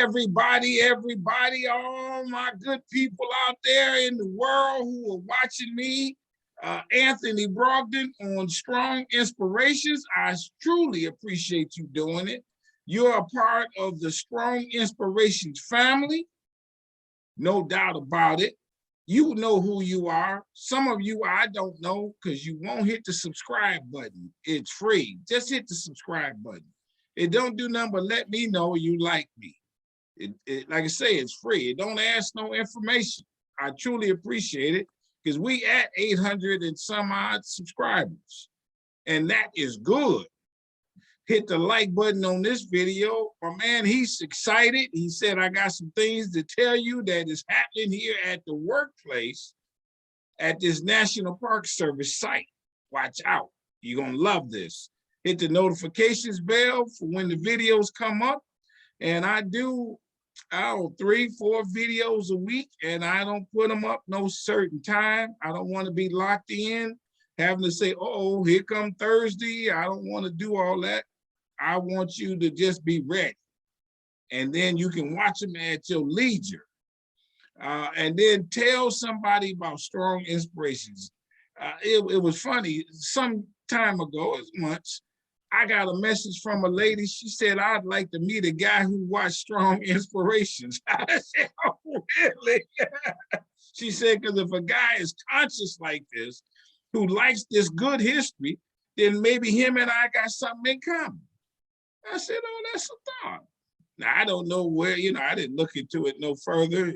Everybody, all my good people out there in the world who are watching me, Anthony Brogdon on Strong Inspirations. I truly appreciate you doing it. You're a part of the Strong Inspirations family, no doubt about it. You know who you are. Some of you I don't know because you won't hit the subscribe button. It's free. Just hit the subscribe button. It don't do nothing but let me know you like me. Like I say, it's free. It don't ask no information. I truly appreciate it because we at 800 and some odd subscribers, and that is good. Hit the like button on this video. My man, he's excited. He said, I got some things to tell you that is happening here at the workplace at this National Park Service site. Watch out. You're going to love this. Hit the notifications bell for when the videos come up. And I do 3, 4 videos a week, and I don't put them up no certain time. I don't want to be locked in, having to say, oh, here come Thursday. I don't want to do all that. I want you to just be ready. And then you can watch them at your leisure. And then tell somebody about Strong Inspirations. It was funny, some time ago, as months, I got a message from a lady. She said, I'd like to meet a guy who watched Strong Inspirations. I said, oh, really? She said, because if a guy is conscious like this, who likes this good history, then maybe him and I got something in common. I said, oh, that's a thought. Now, I don't know where, I didn't look into it no further,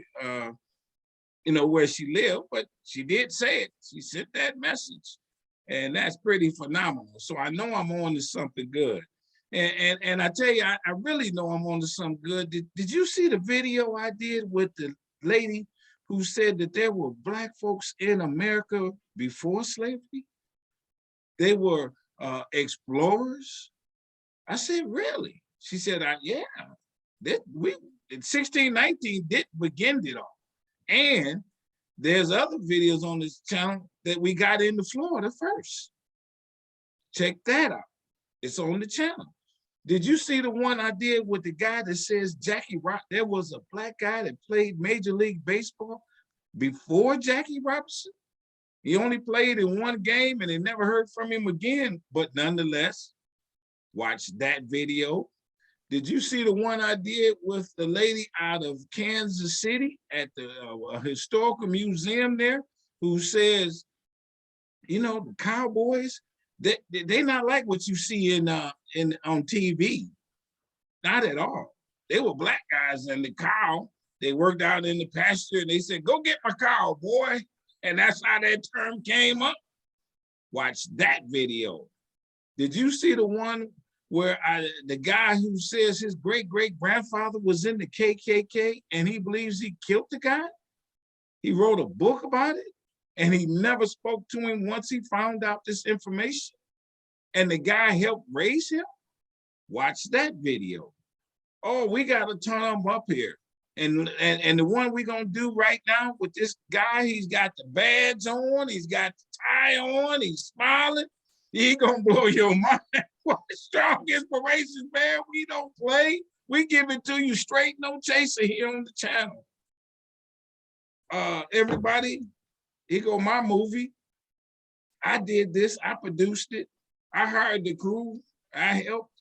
where she lived, but she did say it. She sent that message. And that's pretty phenomenal. So I know I'm on to something good. And I tell you, I really know I'm on to something good. Did you see the video I did with the lady who said that there were Black folks in America before slavery? They were explorers. I said, really? She said, yeah. We in 1619 did begin it all. And there's other videos on this channel that we got into Florida first. Check that out. It's on the channel. Did you see the one I did with the guy that says Jackie Robinson? There was a Black guy that played Major League Baseball before Jackie Robinson. He only played in one game and they never heard from him again. But nonetheless, watch that video. Did you see the one I did with the lady out of Kansas City at the historical museum there, who says, the cowboys, they not like what you see on TV. Not at all. They were Black guys and the cow. They worked out in the pasture and they said, go get my cow, boy. And that's how that term came up. Watch that video. Did you see the one where the guy who says his great-great-grandfather was in the KKK and he believes he killed the guy? He wrote a book about it and he never spoke to him once he found out this information. And the guy helped raise him? Watch that video. Oh, we got to turn them up here. And the one we're going to do right now with this guy, he's got the badge on, he's got the tie on, he's smiling. He gonna blow your mind. What Strong Inspirations, man. We don't play. We give it to you straight, no chaser here on the channel. Everybody, here go my movie. I did this, I produced it. I hired the crew. I helped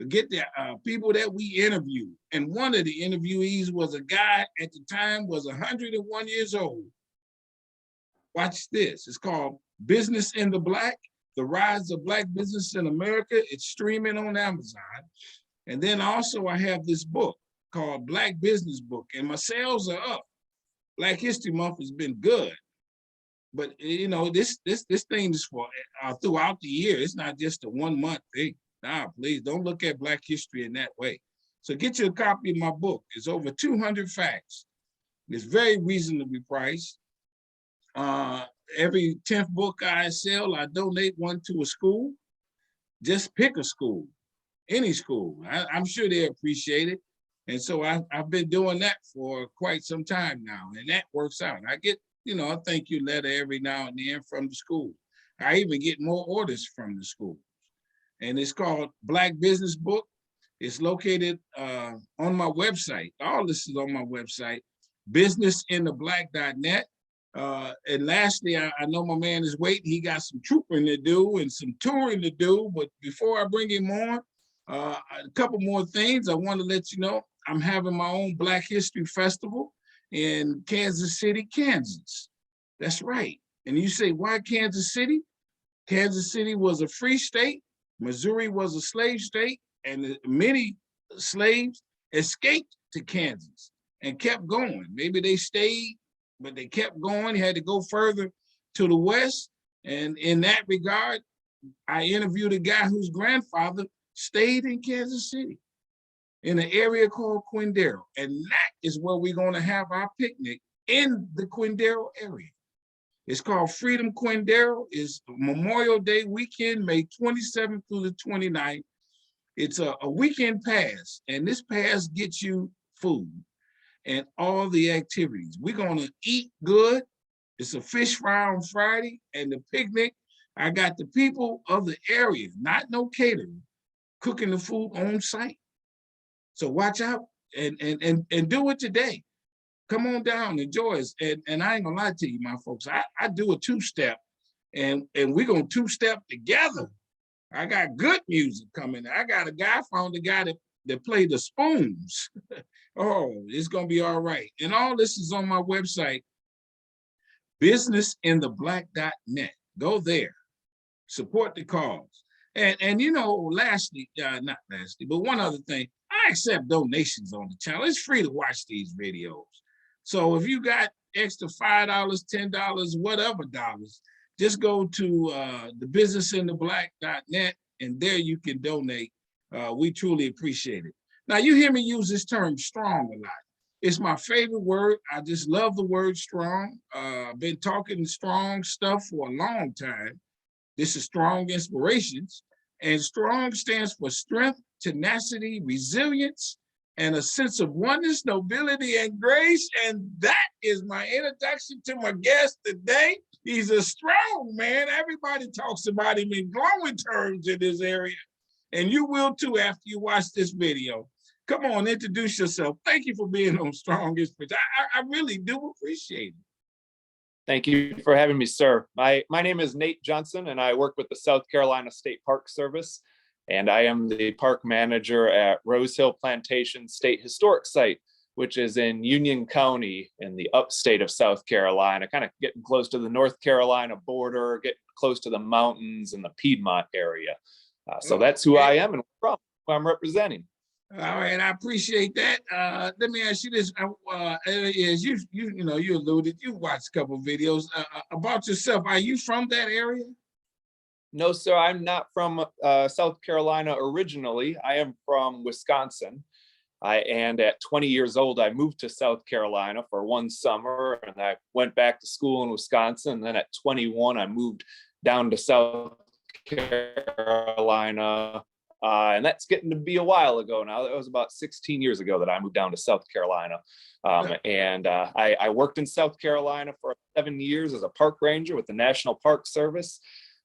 get the people that we interviewed. And one of the interviewees was a guy at the time was 101 years old. Watch this. It's called Business in the Black. The Rise of Black Business in America. It's streaming on Amazon. And then also I have this book called Black Business Book, and my sales are up. Black History Month has been good. But this thing is for throughout the year. It's not just a 1 month thing. Nah, please don't look at Black history in that way. So get you a copy of my book. It's over 200 facts. It's very reasonably priced. Every 10th book I sell, I donate one to a school. Just pick a school, any school. I'm sure they appreciate it. And so I've been doing that for quite some time now, and that works out. I get, a thank you letter every now and then from the school. I even get more orders from the schools. And it's called Black Business Book. It's located on my website. All this is on my website, businessintheblack.net. And lastly, I know my man is waiting. He got some trooping to do and some touring to do. But before I bring him on, a couple more things. I want to let you know I'm having my own Black History Festival in Kansas City, Kansas. That's right. And you say, why Kansas City? Kansas City was a free state. Missouri was a slave state. And many slaves escaped to Kansas and kept going. Maybe they stayed, but they kept going. They had to go further to the west. And in that regard, I interviewed a guy whose grandfather stayed in Kansas City in an area called Quindaro. And that is where we're going to have our picnic, in the Quindaro area. It's called Freedom Quindaro. It's Memorial Day weekend, May 27th through the 29th. It's a weekend pass, and this pass gets you food and all the activities. We're gonna eat good. It's a fish fry on Friday, and the picnic, I got the people of the area, not no catering, cooking the food on site. So watch out and do it today. Come on down, enjoy us. And I ain't gonna lie to you, my folks, I do a two-step, and we're gonna two-step together. I got good music coming. I found a guy that played the spoons. Oh, it's gonna be all right. And all this is on my website, businessintheblack.net. Go there, support the cause. And you know, lastly, not lastly, but one other thing, I accept donations on the channel. It's free to watch these videos. So if you got extra $5, $10, whatever dollars, just go to the businessintheblack.net, and there you can donate. We truly appreciate it. Now, you hear me use this term strong a lot. It's my favorite word. I just love the word strong. I've been talking strong stuff for a long time. This is Strong Inspirations, and strong stands for strength, tenacity, resilience, and a sense of oneness, nobility, and grace. And that is my introduction to my guest today. He's a strong man. Everybody talks about him in glowing terms in this area. And you will too after you watch this video. Come on, introduce yourself. Thank you for being on Strong Inspiration. I really do appreciate it. Thank you for having me, sir. My name is Nate Johnson, and I work with the South Carolina State Park Service. And I am the park manager at Rose Hill Plantation State Historic Site, which is in Union County in the upstate of South Carolina, kind of getting close to the North Carolina border, getting close to the mountains and the Piedmont area. So that's who I am and who I'm representing. All right, I appreciate that. Let me ask you this: as you alluded, you watched a couple of videos about yourself. Are you from that area? No, sir, I'm not from South Carolina originally. I am from Wisconsin. And at 20 years old, I moved to South Carolina for one summer, and I went back to school in Wisconsin. And then at 21, I moved down to South Carolina. And that's getting to be a while ago now. That was about 16 years ago that I moved down to South Carolina. I worked in South Carolina for 7 years as a park ranger with the National Park Service.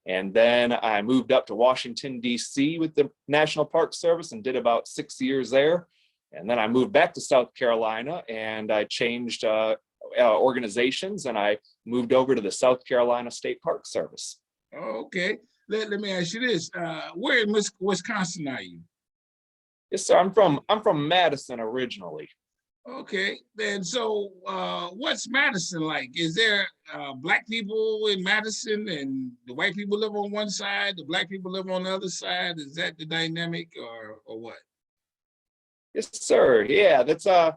And then I moved up to Washington, D.C. with the National Park Service and did about 6 years there. And then I moved back to South Carolina, and I changed organizations, and I moved over to the South Carolina State Park Service. Okay. Let me ask you this. Where in Wisconsin are you? Yes, sir. I'm from Madison originally. Okay, then so what's Madison like? Is there Black people in Madison and the white people live on one side, the Black people live on the other side? Is that the dynamic or what? Yes, sir. Yeah, that's I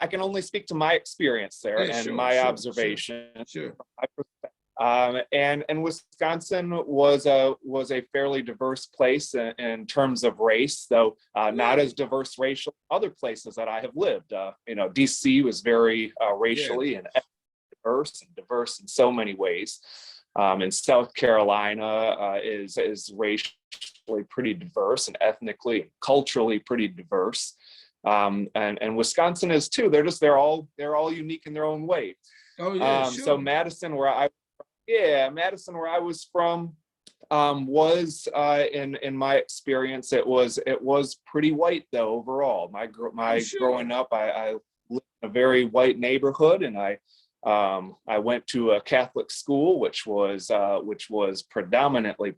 can only speak to my experience there and my observation. Sure. And Wisconsin was a fairly diverse place in terms of race, though not as diverse racial other places that I have lived. DC was very racially and diverse in so many ways. And South Carolina is racially pretty diverse and ethnically and culturally pretty diverse. And Wisconsin is too. They're all unique in their own way. Oh yeah. Sure. So Madison, where I was from, Was in my experience, it was pretty white though overall. My Sure. growing up, I lived in a very white neighborhood, and I went to a Catholic school, which was predominantly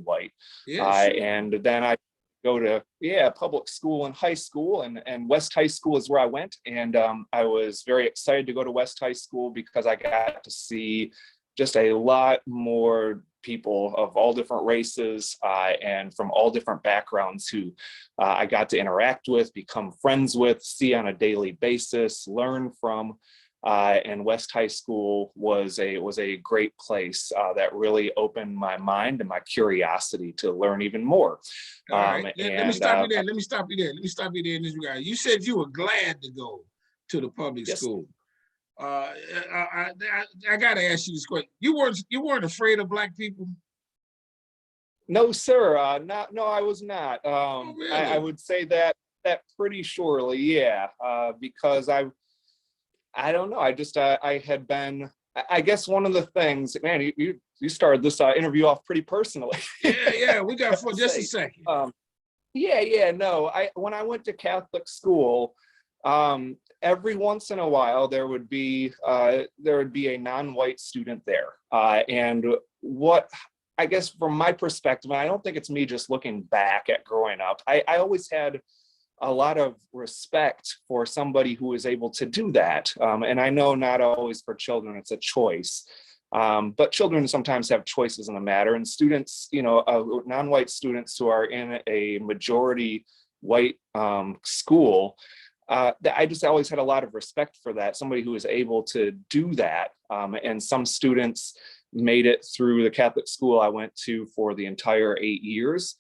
white. Yeah, sure. And then I go to public school and high school, and West High School is where I went, and I was very excited to go to West High School because I got to see just a lot more people of all different races and from all different backgrounds who I got to interact with, become friends with, see on a daily basis, learn from. And West High School was a great place that really opened my mind and my curiosity to learn even more. All right. Let me stop you there. Let me stop you there in this regard. You said you were glad to go to the public yes. school. I gotta ask you this question. You weren't afraid of Black people? No, sir. No, I was not. Really? I would say that pretty surely, yeah. Because I don't know. I had been. I guess one of the things, man, you started this interview off pretty personally. Yeah. We got for just a second. No. When I went to Catholic school, every once in a while there would be a non-white student there, and what I guess from my perspective, and I don't think it's me just looking back at growing up, I always had a lot of respect for somebody who is able to do that. And I know not always for children, it's a choice. But children sometimes have choices in the matter, and students, non-white students who are in a majority white school, I just always had a lot of respect for that, somebody who is able to do that. And some students made it through the Catholic school I went to for the entire 8 years.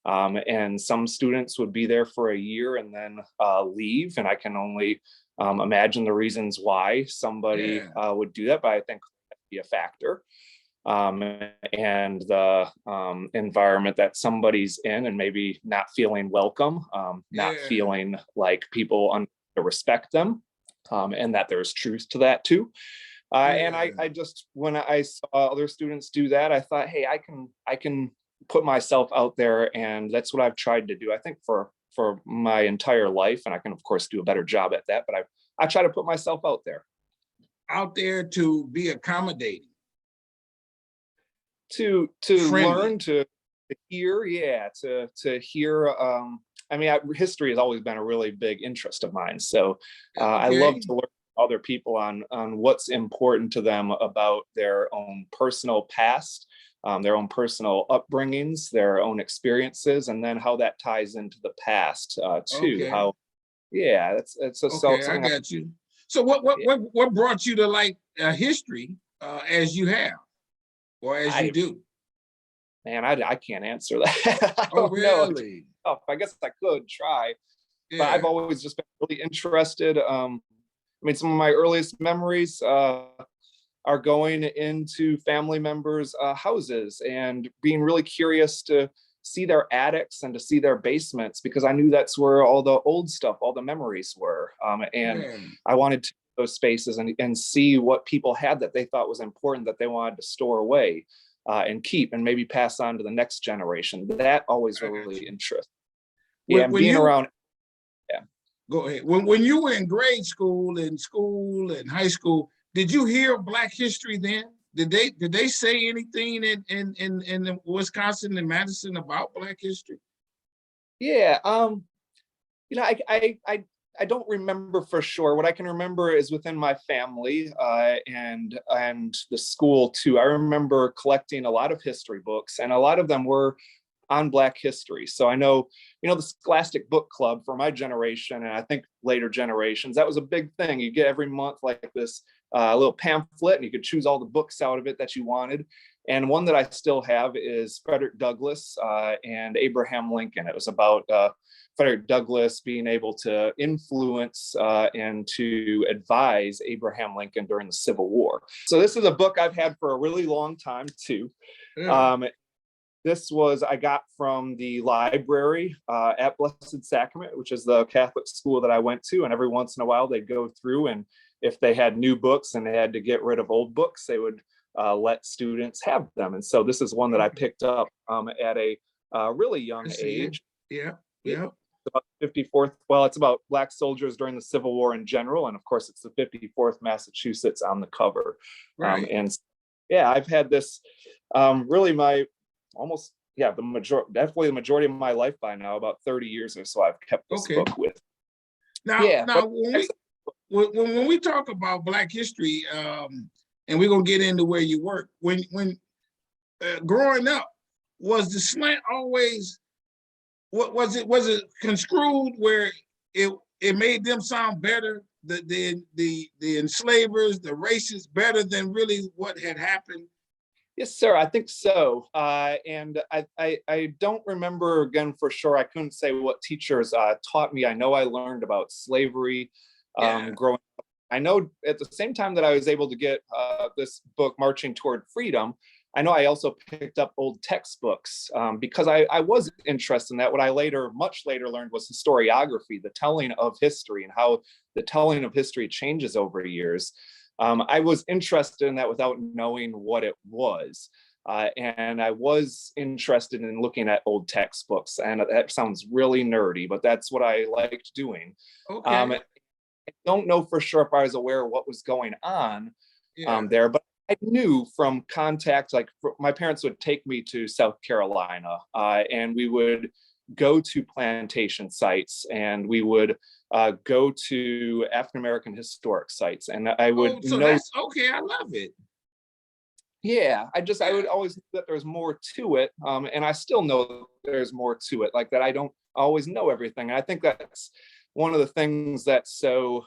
And some students would be there for a year and then leave. And I can only imagine the reasons why somebody would do that, but I think that'd be a factor. And the environment that somebody's in, and maybe not feeling welcome, not feeling like people respect them, and that there's truth to that too. And I just, when I saw other students do that, I thought, hey, I can put myself out there, and that's what I've tried to do, I think, for my entire life. And I can of course do a better job at that, but I try to put myself out there to be accommodating, to learn, to hear, to hear. I mean, history has always been a really big interest of mine, so I love to learn other people on what's important to them about their own personal past, their own personal upbringings, their own experiences, and then how that ties into the past too. Okay. How, it's okay. I got you. So what brought you to like history as you have, or as you do? Man, I can't answer that. I don't know. I guess I could try, but I've always just been really interested. I mean, some of my earliest memories are going into family members' houses and being really curious to see their attics and to see their basements, because I knew that's where all the old stuff, all the memories were. I wanted to those spaces and see what people had that they thought was important, that they wanted to store away and keep and maybe pass on to the next generation. That always really interests. And being around. Yeah. Go ahead. When you were in grade school and high school, did you hear Black history then? Did they say anything in Wisconsin and Madison about Black history? Yeah. I don't remember for sure. What I can remember is within my family and the school too. I remember collecting a lot of history books, and a lot of them were on Black history. So I know, the Scholastic Book Club for my generation, and I think later generations, that was a big thing. You get every month like this little pamphlet, and you could choose all the books out of it that you wanted. And one that I still have is Frederick Douglass and Abraham Lincoln. It was about Frederick Douglass being able to influence and to advise Abraham Lincoln during the Civil War. So this is a book I've had for a really long time too. This I got from the library at Blessed Sacrament, which is the Catholic school that I went to. And every once in a while they'd go through, and if they had new books and they had to get rid of old books, they would let students have them. And so this is one that I picked up at a really young age. Yeah, yeah. About 54th, well, it's about Black soldiers during the Civil War in general, and of course it's the 54th Massachusetts on the cover. Right. And yeah, I've had this really my almost, yeah, definitely the majority of my life by now, about 30 years or so I've kept this book with. Now, yeah, now when we talk about Black history, and we're gonna get into where you work, when growing up, was the slant always, what was it construed where it made them sound better, the enslavers, the racists, better than really what had happened? Yes, sir. I think so. And I don't remember again for sure. I couldn't say what teachers taught me. I know I learned about slavery growing up. I know at the same time that I was able to get this book, Marching Toward Freedom, I know I also picked up old textbooks because I was interested in that. What I much later learned was historiography, the telling of history and how the telling of history changes over years. I was interested in that without knowing what it was. And I was interested in looking at old textbooks. And that sounds really nerdy, but that's what I liked doing. Okay. I don't know for sure if I was aware of what was going on there, but I knew from contact, like my parents would take me to South Carolina and we would go to plantation sites and we would go to African-American historic sites. And I would so know. that's okay. I love it. Yeah, I would always know that there's more to it. And I still know there's more to it, like that I don't always know everything. And I think that's one of the things that's so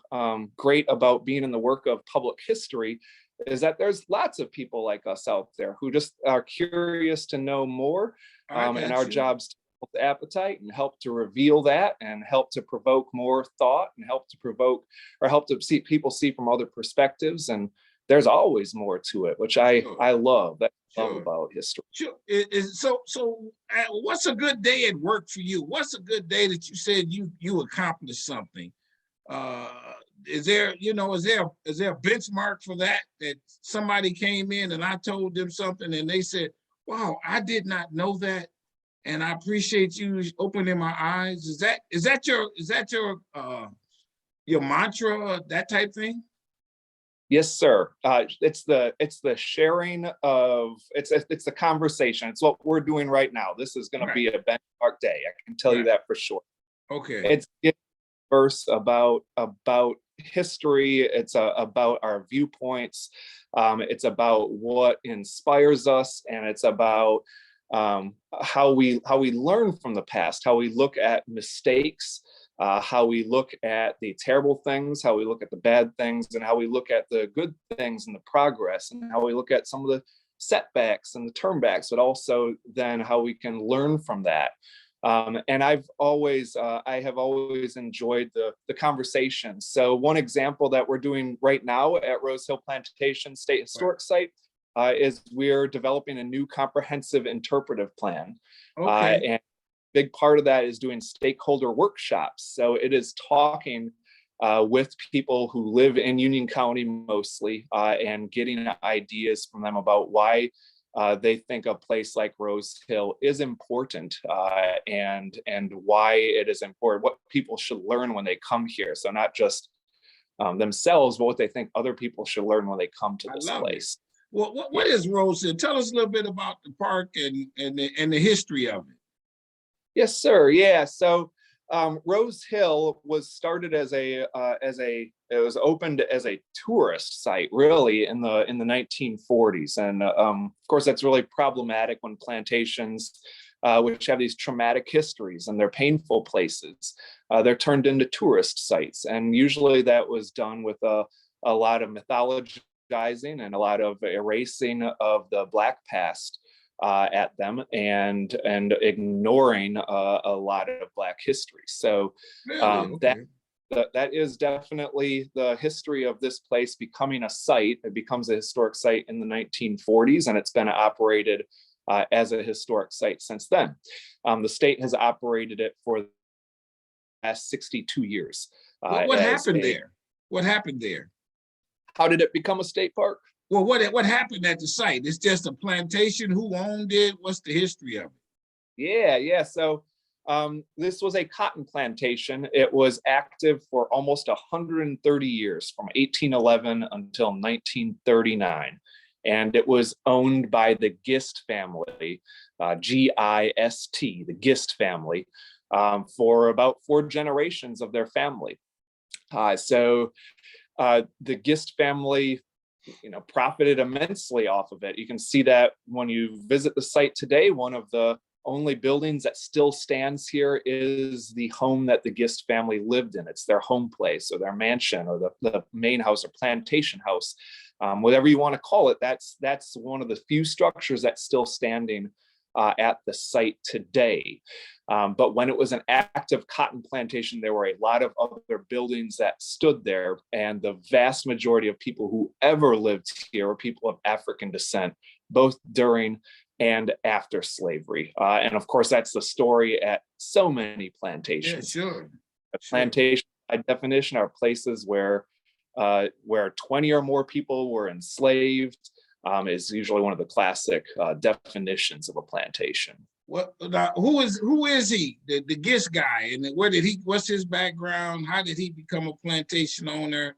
great about being in the work of public history is that there's lots of people like us out there who just are curious to know more. And our job's to help the appetite and help to reveal that and help to provoke more thought and help to see people see from other perspectives. And there's always more to it, which I love. That's what I love about history. Sure. What's a good day at work for you? What's a good day that you said you accomplished something? Is there a benchmark for that somebody came in and I told them something and they said, wow, I did not know that, and I appreciate you opening my eyes? Is that your mantra, that type thing? Yes, sir. It's the sharing of it's the conversation. It's what we're doing right now. This is going to be a benchmark day. I can tell you that for sure. Okay. It's verse about history. It's about our viewpoints. It's about what inspires us, and it's about how we learn from the past, how we look at mistakes, how we look at the terrible things, how we look at the bad things, and how we look at the good things and the progress, and how we look at some of the setbacks and the turnbacks, but also then how we can learn from that. And I have always enjoyed the conversation. So one example that we're doing right now at Rose Hill Plantation State Historic Site is we're developing a new comprehensive interpretive plan. And a big part of that is doing stakeholder workshops. So it is talking with people who live in Union County mostly and getting ideas from them about why they think a place like Rose Hill is important and why it is important, what people should learn when they come here. So not just themselves, but what they think other people should learn when they come to this place. Well, what is Rose Hill? Tell us a little bit about the park and the history of it. Yes, sir. Yeah. So Rose Hill was started it was opened as a tourist site really in the 1940s, and of course that's really problematic when plantations, which have these traumatic histories and they're painful places, they're turned into tourist sites, and usually that was done with a lot of mythologizing and a lot of erasing of the Black past at them and ignoring a lot of Black history. So that is definitely the history of this place becoming a site. It becomes a historic site in the 1940s, and it's been operated as a historic site since then. The state has operated it for the past 62 years. What happened there? What happened there? How did it become a state park? Well, what happened at the site? It's just a plantation. Who owned it? What's the history of it? Yeah. So this was a cotton plantation. It was active for almost 130 years, from 1811 until 1939. And it was owned by the Gist family, Gist, the Gist family, for about 4 generations of their family. So the Gist family, profited immensely off of it. You can see that when you visit the site today. One of the only buildings that still stands here is the home that the Gist family lived in. It's their home place or their mansion or the main house or plantation house, whatever you want to call it. That's one of the few structures that's still standing at the site today. But when it was an active cotton plantation, there were a lot of other buildings that stood there, and the vast majority of people who ever lived here were people of African descent, both during and after slavery. And of course, that's the story at so many plantations. Yeah, sure. Plantations, by definition, are places where 20 or more people were enslaved. Is usually one of the classic definitions of a plantation. What now, who is he? The Gist guy, and what's his background? How did he become a plantation owner?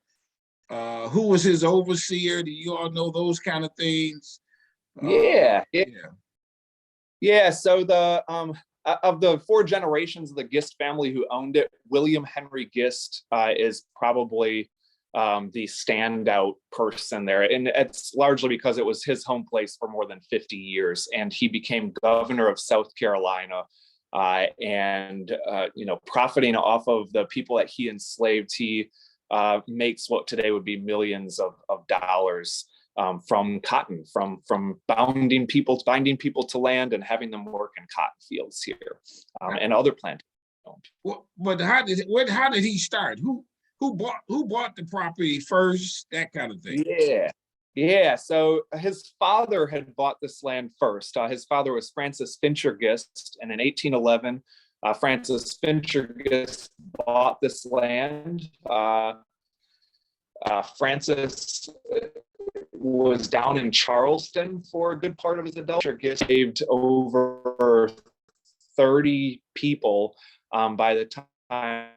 Who was his overseer? Do you all know those kind of things? Yeah. So the of the 4 generations of the Gist family who owned it, William Henry Gist is probably the standout person there. And it's largely because it was his home place for more than 50 years. And he became governor of South Carolina, and profiting off of the people that he enslaved. He makes what today would be millions of dollars from cotton, from binding people to land and having them work in cotton fields here, and other plantations. Well, but how did he start? Who bought the property first? That kind of thing. Yeah. So his father had bought this land first. His father was Francis Fincher Gist, and in 1811, Francis Fincher Gist bought this land. Francis was down in Charleston for a good part of his adult life. Gist saved over 30 people by the time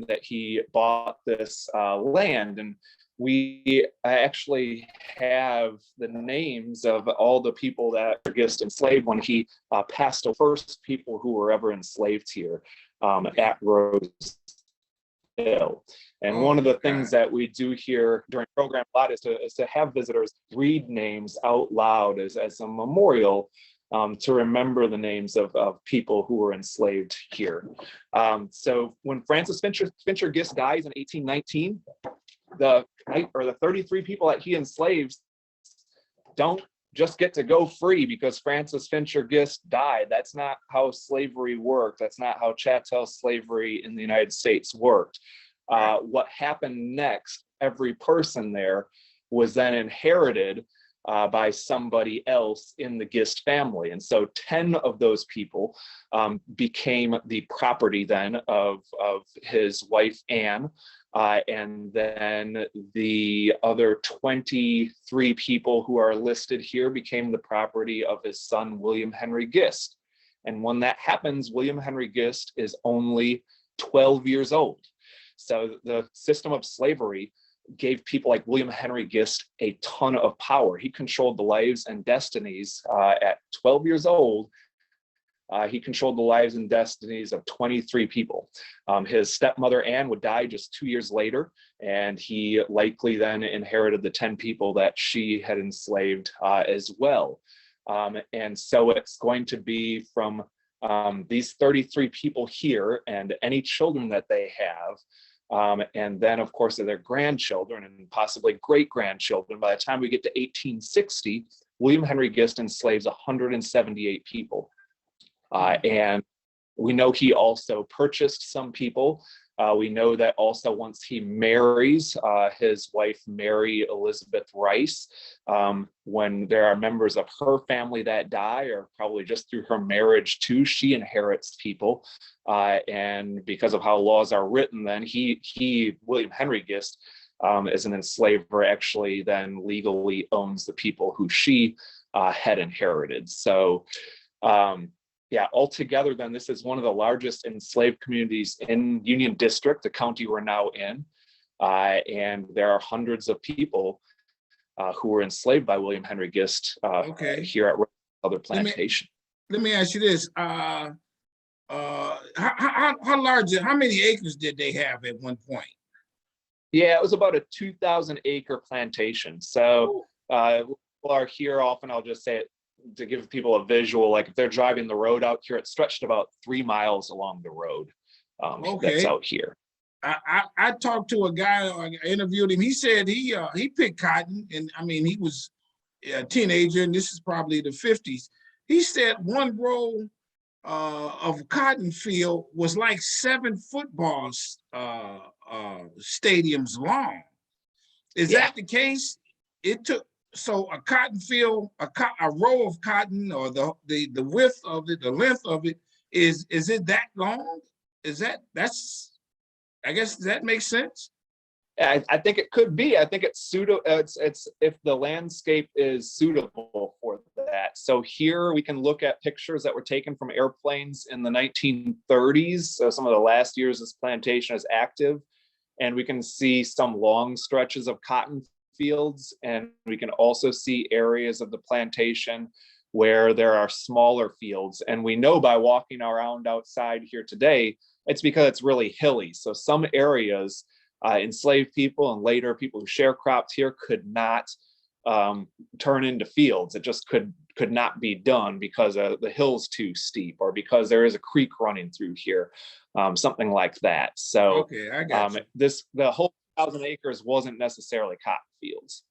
that he bought this land. And we actually have the names of all the people that Gist enslaved when he passed the first people who were ever enslaved here at Rose Hill. And one of the things that we do here during the program a lot is to have visitors read names out loud as a memorial, to remember the names of people who were enslaved here. So when Francis Fincher Gist dies in 1819, the 33 people that he enslaves don't just get to go free because Francis Fincher Gist died. That's not how slavery worked. That's not how chattel slavery in the United States worked. What happened next, every person there was then inherited by somebody else in the Gist family. And so 10 of those people became the property then of his wife, Anne. And then the other 23 people who are listed here became the property of his son, William Henry Gist. And when that happens, William Henry Gist is only 12 years old. So the system of slavery gave people like William Henry Gist a ton of power. He controlled the lives and destinies at 12 years old. He controlled the lives and destinies of 23 people. His stepmother, Anne, would die just 2 years later, and he likely then inherited the 10 people that she had enslaved as well. And so it's going to be from these 33 people here and any children that they have, and then, of course, their grandchildren and possibly great-grandchildren. By the time we get to 1860, William Henry Gist enslaves 178 people. And we know he also purchased some people. We know that also once he marries his wife, Mary Elizabeth Rice, when there are members of her family that die, or probably just through her marriage too, she inherits people. And because of how laws are written, then William Henry Gist, as an enslaver actually then legally owns the people who she had inherited. So yeah, altogether then this is one of the largest enslaved communities in Union District, the county we're now in. And there are hundreds of people who were enslaved by William Henry Gist here at other Plantation. Let me ask you this. How large, how many acres did they have at one point? Yeah, it was about a 2,000 acre plantation. So people are here often, I'll just say it to give people a visual, like if they're driving the road out here, it stretched about 3 miles along the road that's out here. I talked to a guy, I interviewed him. He said he picked cotton, and I mean, he was a teenager, and this is probably the 50s. He said one row of cotton field was like 7 football stadiums long. Is that the case? It took, so a cotton field, a row of cotton, or the width of it, the length of it, is it that long? I guess that makes sense. I think it could be. I think it's it's if the landscape is suitable for that. So here we can look at pictures that were taken from airplanes in the 1930s. So some of the last years this plantation is active, and we can see some long stretches of cotton fields, and we can also see areas of the plantation where there are smaller fields. And we know by walking around outside here today, it's because it's really hilly. So some areas, enslaved people and later people who sharecropped here could not turn into fields. It just could not be done because the hill's too steep, or because there is a creek running through here, something like that. So I got you. The whole 1,000 acres wasn't necessarily cotton fields.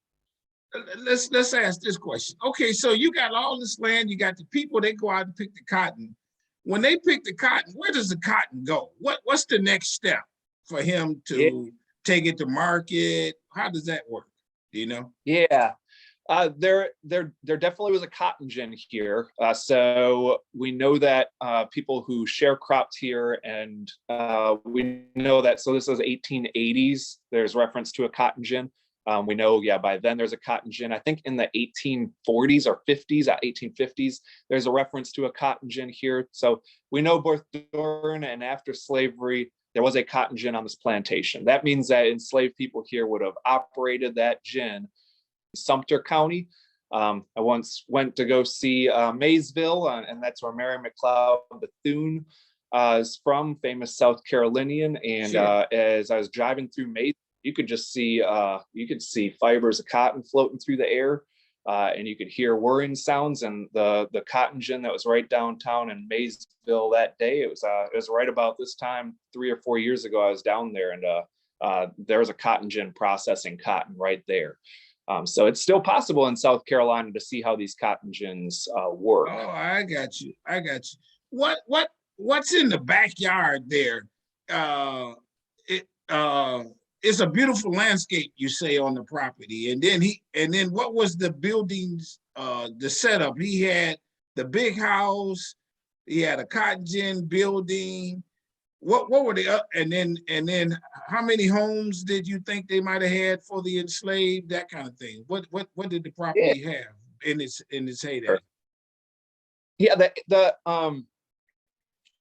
Let's ask this question. Okay, so you got all this land, you got the people, they go out and pick the cotton. When they pick the cotton, where does the cotton go? What's the next step for him to take it to market? How does that work? Do you know? Yeah. There definitely was a cotton gin here. So we know that people who sharecropped here, and we know that, so this is 1880s, there's reference to a cotton gin. We know, by then there's a cotton gin. I think in the 1840s or 50s, 1850s, there's a reference to a cotton gin here. So we know both during and after slavery, there was a cotton gin on this plantation. That means that enslaved people here would have operated that gin in Sumter County. I once went to go see Maysville, and that's where Mary McLeod Bethune is from, famous South Carolinian. And as I was driving through Maysville, you could just see fibers of cotton floating through the air, and you could hear whirring sounds. And the cotton gin that was right downtown in Maysville that day, it was right about this time 3 or 4 years ago. I was down there, and there was a cotton gin processing cotton right there. So it's still possible in South Carolina to see how these cotton gins work. Oh, I got you. What's in the backyard there? It's a beautiful landscape, you say, on the property. And then what was the buildings, the setup? He had the big house, he had a cotton gin building. What were they up? And then how many homes did you think they might have had for the enslaved? That kind of thing. What did the property have in its heyday? Yeah,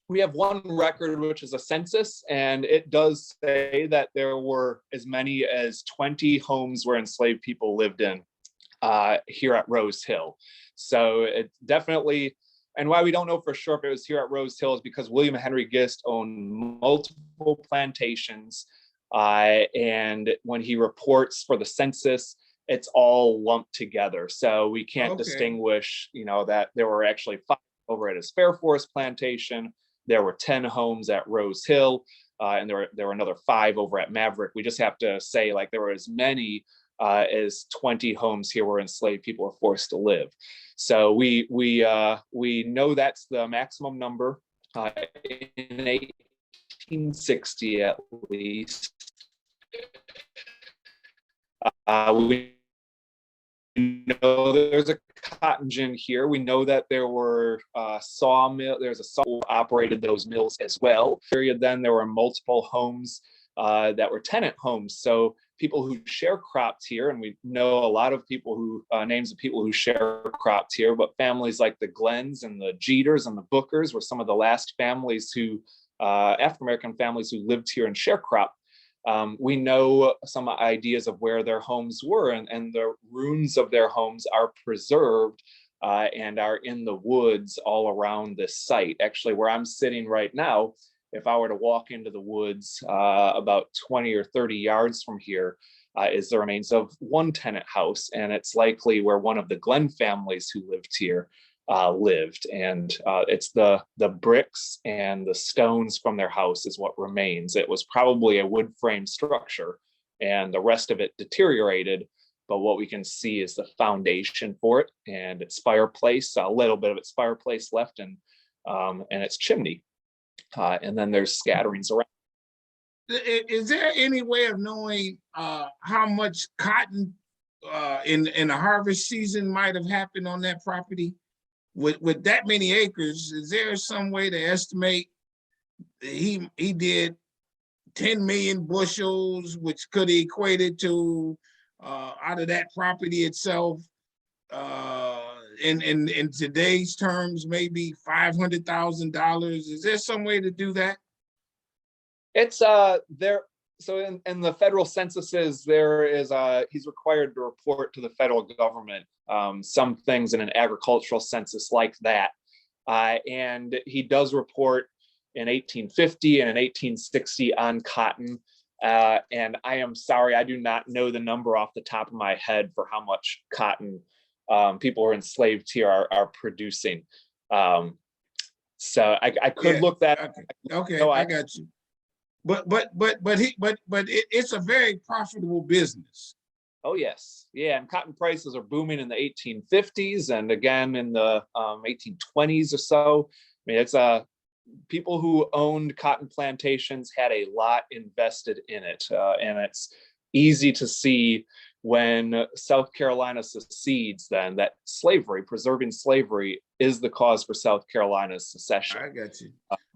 we have one record, which is a census, and it does say that there were as many as 20 homes where enslaved people lived in here at Rose Hill. So it definitely, and why we don't know for sure if it was here at Rose Hill is because William Henry Gist owned multiple plantations, and when he reports for the census, it's all lumped together. So we can't distinguish, that there were actually 5 over at his Fair Forest plantation. There were 10 homes at Rose Hill, and there were another 5 over at Maverick. We just have to say, like, there were as many as 20 homes here where enslaved people were forced to live. So we know that's the maximum number in 1860 at least. We know there's a cotton gin here. We know that there were sawmill. There's a saw operated those mills as well. Period. Then there were multiple homes that were tenant homes. So people who sharecropped here, and we know a lot of people who names of people who sharecropped here, but families like the Glens and the Jeters and the Bookers were some of the last families who, African-American families who lived here and sharecropped. We know some ideas of where their homes were, and the ruins of their homes are preserved and are in the woods all around this site. Actually, where I'm sitting right now, if I were to walk into the woods about 20 or 30 yards from here, is the remains of one tenant house, and it's likely where one of the Glenn families who lived here lived. And it's the bricks and the stones from their house is what remains. It was probably a wood frame structure, and the rest of it deteriorated. But what we can see is the foundation for it and its fireplace, a little bit of its fireplace left, and its chimney. And then there's scatterings around. Is there any way of knowing how much cotton in the harvest season might have happened on that property? With that many acres, is there some way to estimate? He did 10 million bushels, which could equate it to out of that property itself, in today's terms, maybe $500,000. Is there some way to do that? It's there. So in the federal censuses, there is he's required to report to the federal government some things in an agricultural census like that. And he does report in 1850 and in 1860 on cotton. And I am sorry, I do not know the number off the top of my head for how much cotton people who are enslaved here are producing. So I could look that. Okay, I got you. But it's a very profitable business. Oh yes, yeah, and cotton prices are booming in the 1850s and again in the 1820s or so. I mean, it's people who owned cotton plantations had a lot invested in it, and it's easy to see when South Carolina secedes then that preserving slavery is the cause for South Carolina's secession. I got you.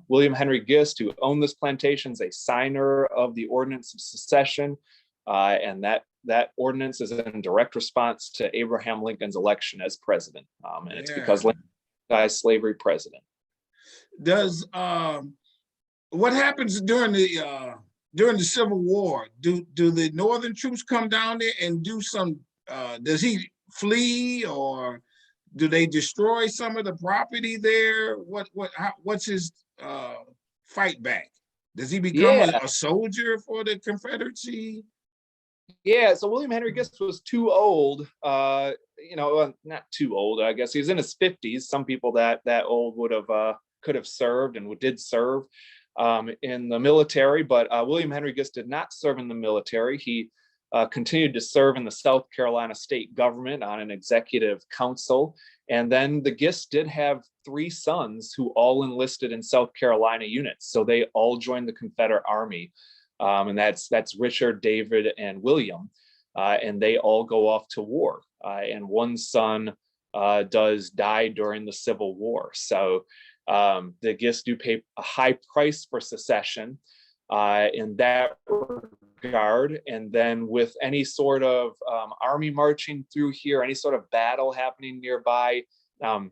William Henry Gist, who owned this plantation, is a signer of the Ordinance of Secession, and that ordinance is in direct response to Abraham Lincoln's election as president, and it's because Lincoln is slavery president. Does what happens during the Civil War? Do the Northern troops come down there and do some? Does he flee, or do they destroy some of the property there? What's his fight back? Does he become a soldier for the Confederacy? Yeah, so William Henry Gist was too old, not too old, I guess. He was in his 50s. Some people that old would have could have served and did serve in the military, but William Henry Gist did not serve in the military. He continued to serve in the South Carolina state government on an executive council. And then the Gists did have 3 sons who all enlisted in South Carolina units. So they all joined the Confederate Army. And that's Richard, David, and William. And they all go off to war. And one son does die during the Civil War. So the Gists do pay a high price for secession in that regard. And then with any sort of army marching through here, any sort of battle happening nearby,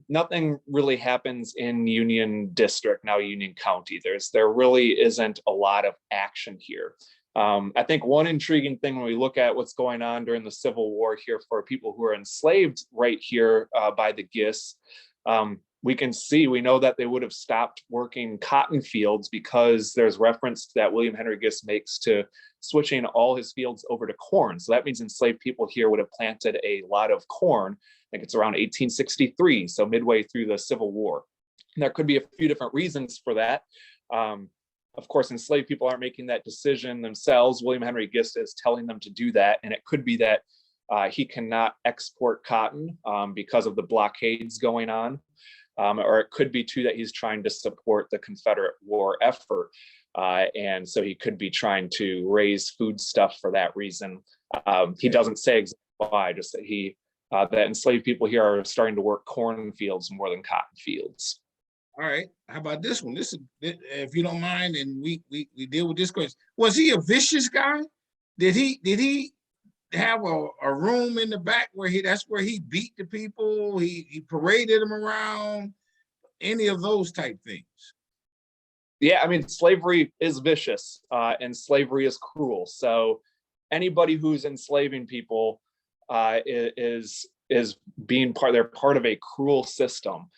nothing really happens in Union District, now Union County. There really isn't a lot of action here. I think one intriguing thing when we look at what's going on during the Civil War here for people who are enslaved right here by the Gists, we know that they would have stopped working cotton fields because there's reference that William Henry Gist makes to switching all his fields over to corn. So that means enslaved people here would have planted a lot of corn. I think it's around 1863, so midway through the Civil War. And there could be a few different reasons for that. Of course, enslaved people aren't making that decision themselves. William Henry Gist is telling them to do that. And it could be that he cannot export cotton because of the blockades going on. Or it could be too that he's trying to support the Confederate war effort. And so he could be trying to raise food stuff for that reason. He doesn't say exactly why, just that that enslaved people here are starting to work cornfields more than cotton fields. All right. How about this one? This is, if you don't mind, and we deal with this question. Was he a vicious guy? Did he have a room in the back where that's where he beat the people? He paraded them around. Any of those type things? Yeah, I mean, slavery is vicious, and slavery is cruel. So anybody who's enslaving people is being part. They're part of a cruel system,